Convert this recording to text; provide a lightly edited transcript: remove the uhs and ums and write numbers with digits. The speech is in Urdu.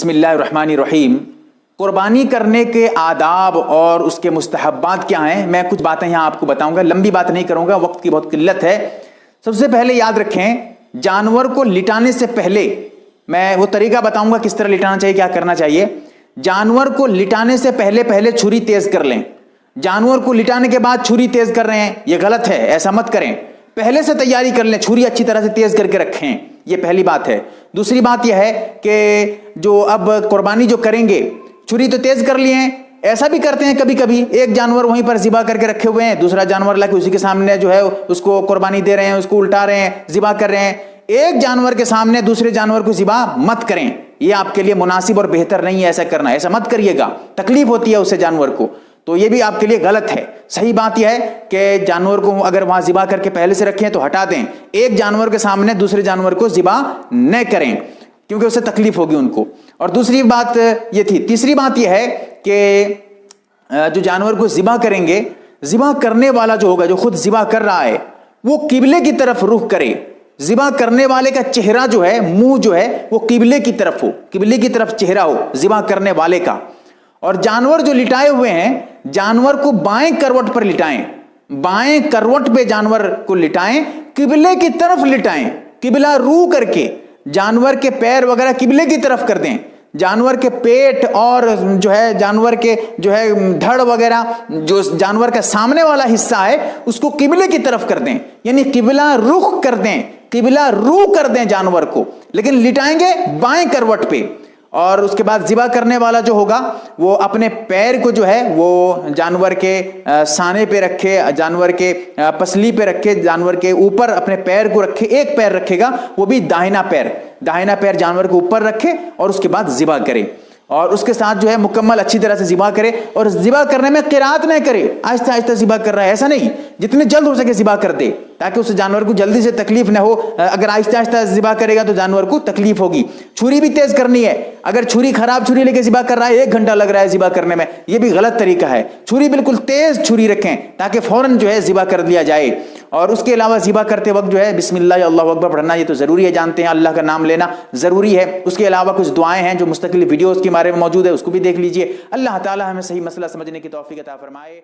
بسم اللہ الرحمن الرحیم۔ قربانی کرنے کے آداب اور اس کے مستحبات کیا ہیں، میں کچھ باتیں یہاں آپ کو بتاؤں گا، لمبی بات نہیں کروں گا، وقت کی بہت قلت ہے۔ سب سے پہلے یاد رکھیں، جانور کو لٹانے سے پہلے میں وہ طریقہ بتاؤں گا کس طرح لٹانا چاہیے، کیا کرنا چاہیے۔ جانور کو لٹانے سے پہلے چھری تیز کر لیں۔ جانور کو لٹانے کے بعد چھری تیز کر رہے ہیں، یہ غلط ہے، ایسا مت کریں۔ پہلے سے تیاری کر لیں، چھری اچھی طرح سے تیز کر کے رکھیں، یہ پہلی بات ہے۔ دوسری بات یہ ہے کہ جو اب قربانی جو کریں گے، چھری تو تیز کر لیے ہیں، ایسا بھی کرتے ہیں کبھی کبھی ایک جانور وہیں پر ذبح کر کے رکھے ہوئے ہیں، دوسرا جانور لا کے اسی کے سامنے جو ہے اس کو قربانی دے رہے ہیں، اس کو الٹا رہے ہیں، ذبح کر رہے ہیں۔ ایک جانور کے سامنے دوسرے جانور کو ذبح مت کریں، یہ آپ کے لیے مناسب اور بہتر نہیں ہے ایسا کرنا، ایسا مت کریے گا، تکلیف ہوتی ہے اس سے جانور کو، تو یہ بھی آپ کے لیے غلط ہے۔ صحیح بات یہ ہے کہ جانور کو اگر وہاں ذبح کر کے پہلے سے رکھیں تو ہٹا دیں، ایک جانور کے سامنے دوسرے جانور کو ذبح نہ کریں کیونکہ اس سے تکلیف ہوگی ان کو۔ اور دوسری بات یہ تھی۔ تیسری بات یہ ہے کہ جو جانور کو ذبح کریں گے، ذبح کرنے والا جو ہوگا، جو خود ذبح کر رہا ہے، وہ قبلے کی طرف رخ کرے۔ ذبح کرنے والے کا چہرہ جو ہے، منہ جو ہے، وہ قبلے کی طرف ہو، قبلے کی طرف چہرہ ہو ذبح کرنے والے کا۔ اور جانور جو لٹائے ہوئے ہیں، جانور کو بائیں کروٹ پر لٹائیں، بائیں کروٹ پہ جانور کو لٹائیں، قبلے کی طرف لٹائیں، قبلہ رو کر کے، جانور کے پیر وغیرہ قبلے کی طرف کر دیں، جانور کے پیٹ اور جو ہے جانور کے جو ہے دھڑ وغیرہ، جو جانور کا سامنے والا حصہ ہے، اس کو قبلے کی طرف کر دیں، یعنی قبلہ رخ کر دیں، قبلہ رو کر دیں جانور کو، لیکن لٹائیں گے بائیں کروٹ پہ۔ اور اس کے بعد ذبح کرنے والا جو ہوگا وہ اپنے پیر کو جو ہے وہ جانور کے سانے پہ رکھے، جانور کے پسلی پہ رکھے، جانور کے اوپر اپنے پیر کو رکھے، ایک پیر رکھے گا، وہ بھی داہنا پیر جانور کے اوپر رکھے اور اس کے بعد ذبح کرے، اور اس کے ساتھ جو ہے مکمل اچھی طرح سے ذبح کرے۔ اور ذبح کرنے میں قرات نہ کرے، آہستہ آہستہ ذبح کر رہا ہے ایسا نہیں، جتنے جلد ہو سکے ذبح کر دے تاکہ اس جانور کو جلدی سے تکلیف نہ ہو۔ اگر آہستہ آہستہ ذبح کرے گا تو جانور کو تکلیف ہوگی۔ چھری بھی تیز کرنی ہے، اگر چھری خراب چھری لے کے ذبح کر رہا ہے، 1 گھنٹہ لگ رہا ہے ذبح کرنے میں، یہ بھی غلط طریقہ ہے۔ چھری بالکل تیز چھری رکھیں تاکہ فوراً جو ہے ذبح کر دیا جائے۔ اور اس کے علاوہ ذبح کرتے وقت جو ہے بسم اللہ یا اللہ اکبر پڑھنا، یہ تو ضروری ہے، جانتے ہیں اللہ کا نام لینا ضروری ہے۔ اس کے علاوہ کچھ دعائیں ہیں جو مستقل ویڈیوز کے بارے میں موجود ہے، اس کو بھی دیکھ لیجئے۔ اللہ تعالی ہمیں صحیح مسئلہ سمجھنے کی توفیق عطا فرمائے۔